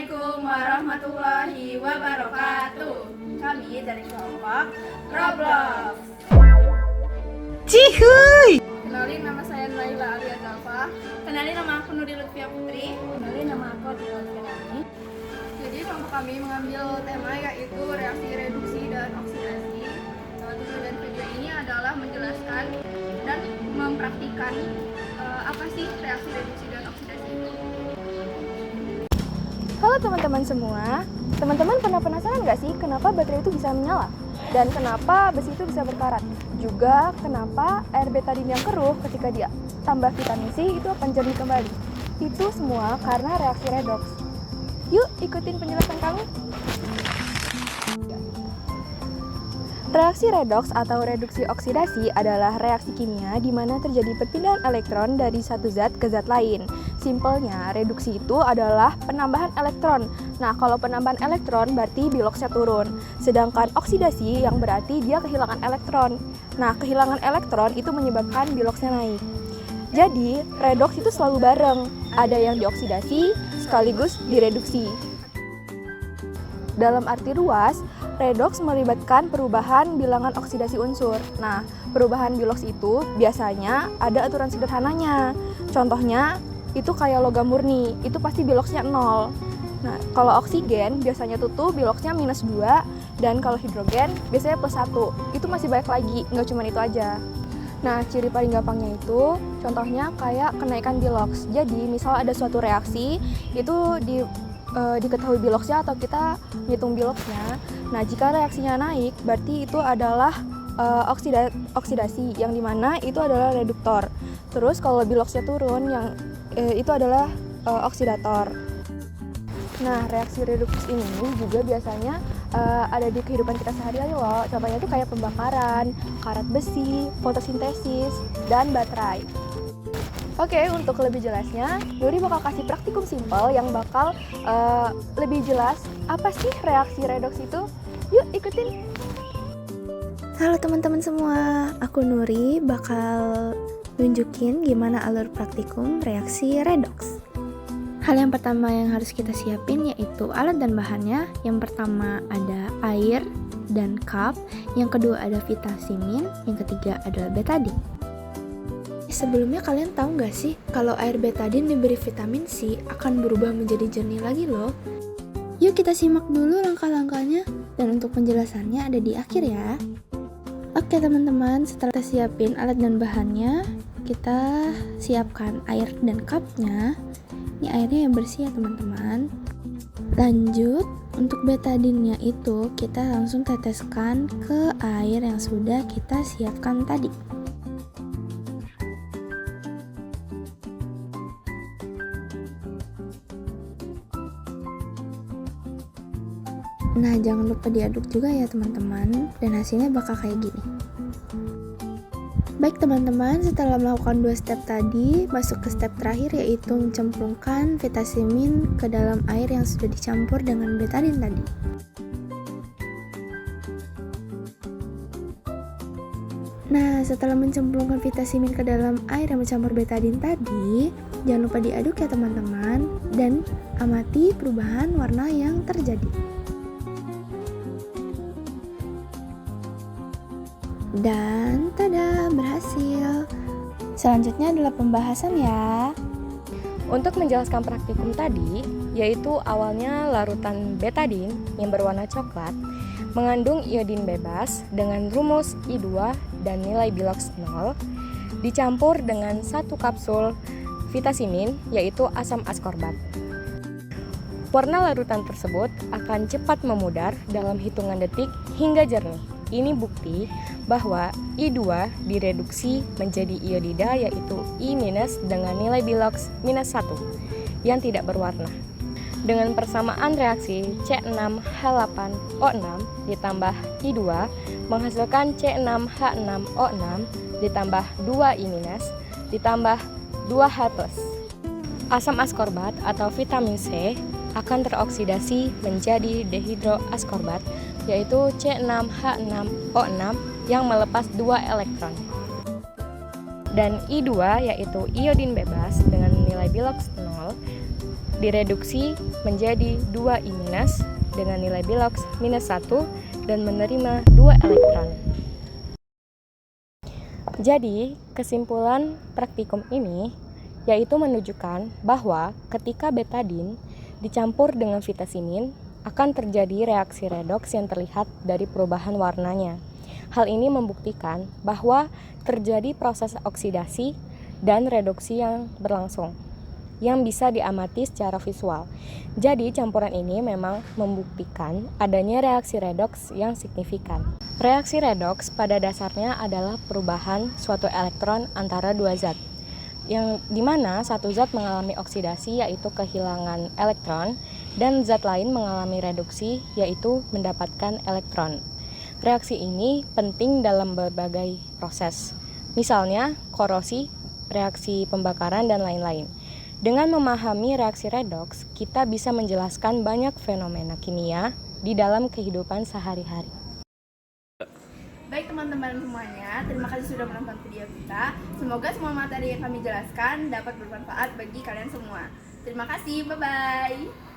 Assalamualaikum warahmatullahi wabarakatuh. Kami dari kelompok Roblox. Cihuy. Kenalin, nama saya Naila Alia Zalfa. Kenalin, nama aku Nuri Lutfia Putri. Kenalin, nama aku Adila Firani. Jadi kelompok kami mengambil tema yaitu reaksi reduksi dan oksidasi. Tujuan video ini adalah menjelaskan dan mempraktikkan apa sih reaksi reduksi dan oksidasi itu. Halo teman-teman semua, teman-teman pernah penasaran nggak sih kenapa baterai itu bisa menyala? Dan kenapa besi itu bisa berkarat? Juga kenapa air betadin yang keruh ketika dia tambah vitamin C itu akan jernih kembali? Itu semua karena reaksi redox. Yuk ikutin penjelasan kami. Reaksi redoks atau reduksi oksidasi adalah reaksi kimia di mana terjadi perpindahan elektron dari satu zat ke zat lain. Simpelnya, reduksi itu adalah penambahan elektron. Nah, kalau penambahan elektron berarti biloxnya turun. Sedangkan oksidasi yang berarti dia kehilangan elektron. Nah, kehilangan elektron itu menyebabkan biloxnya naik. Jadi, redoks itu selalu bareng. Ada yang dioksidasi sekaligus direduksi. Dalam arti luas, redoks melibatkan perubahan bilangan oksidasi unsur. Nah, perubahan biloks itu biasanya ada aturan sederhananya. Contohnya, itu kayak logam murni, itu pasti biloksnya 0. Nah, kalau oksigen biasanya tuh biloksnya -2, dan kalau hidrogen biasanya +1. Itu masih banyak lagi, nggak cuma itu aja. Nah, ciri paling gampangnya itu, contohnya kayak kenaikan biloks. Jadi, misal ada suatu reaksi, itu diketahui biloksnya atau kita ngitung biloksnya. Nah, jika reaksinya naik, berarti itu adalah oksidasi, yang dimana itu adalah reduktor. Terus kalau biloksnya turun, yang itu adalah oksidator. Nah, reaksi reduks ini juga biasanya ada di kehidupan kita sehari-hari loh. Contohnya itu kayak pembakaran, karat besi, fotosintesis, dan baterai. Oke, untuk lebih jelasnya, Nuri bakal kasih praktikum simpel yang bakal lebih jelas apa sih reaksi redoks itu. Yuk ikutin! Halo teman-teman semua, aku Nuri bakal nunjukin gimana alur praktikum reaksi redoks. Hal yang pertama yang harus kita siapin yaitu alat dan bahannya. Yang pertama ada air dan cup, yang kedua ada vitamin, yang ketiga adalah betadin. Sebelumnya kalian tahu nggak sih kalau air betadin diberi vitamin C akan berubah menjadi jernih lagi loh. Yuk kita simak dulu langkah-langkahnya, dan untuk penjelasannya ada di akhir ya. Oke teman-teman, setelah kita siapin alat dan bahannya, kita siapkan air dan cupnya. Ini airnya yang bersih ya teman-teman. Lanjut, untuk betadinnya itu kita langsung teteskan ke air yang sudah kita siapkan tadi. Nah, jangan lupa diaduk juga ya teman-teman, dan hasilnya bakal kayak gini. Baik teman-teman, setelah melakukan 2 step tadi, masuk ke step terakhir yaitu mencemplungkan vitamin ke dalam air yang sudah dicampur dengan betadin tadi. Nah, setelah mencemplungkan vitamin ke dalam air yang mencampur betadin tadi, jangan lupa diaduk ya teman-teman, dan amati perubahan warna yang terjadi. Dan tada, berhasil. Selanjutnya adalah pembahasan ya. Untuk menjelaskan praktikum tadi, yaitu awalnya larutan betadin yang berwarna coklat mengandung iodin bebas dengan rumus I2 dan nilai biloks 0, dicampur dengan 1 kapsul vitamin yaitu asam askorbat. Warna larutan tersebut akan cepat memudar dalam hitungan detik hingga jernih. Ini bukti bahwa I2 direduksi menjadi iodida yaitu I- dengan nilai biloks -1 yang tidak berwarna. Dengan persamaan reaksi C6H8O6 ditambah I2 menghasilkan C6H6O6 ditambah 2I- ditambah 2H+. Asam askorbat atau vitamin C akan teroksidasi menjadi dehidroaskorbat yaitu C6H6O6 yang melepas 2 elektron. Dan I2 yaitu iodin bebas dengan nilai biloks 0 direduksi menjadi 2I- dengan nilai biloks -1 dan menerima 2 elektron. Jadi, kesimpulan praktikum ini yaitu menunjukkan bahwa ketika betadin dicampur dengan vitasinin akan terjadi reaksi redoks yang terlihat dari perubahan warnanya. Hal ini membuktikan bahwa terjadi proses oksidasi dan reduksi yang berlangsung yang bisa diamati secara visual. Jadi campuran ini memang membuktikan adanya reaksi redoks yang signifikan. Reaksi redoks pada dasarnya adalah perubahan suatu elektron antara dua zat, yang dimana satu zat mengalami oksidasi yaitu kehilangan elektron dan zat lain mengalami reduksi yaitu mendapatkan elektron. Reaksi ini penting dalam berbagai proses, misalnya korosi, reaksi pembakaran, dan lain-lain. Dengan memahami reaksi redoks, kita bisa menjelaskan banyak fenomena kimia di dalam kehidupan sehari-hari. Baik teman-teman semuanya, terima kasih sudah menonton video kita. Semoga semua materi yang kami jelaskan dapat bermanfaat bagi kalian semua. Terima kasih, bye-bye.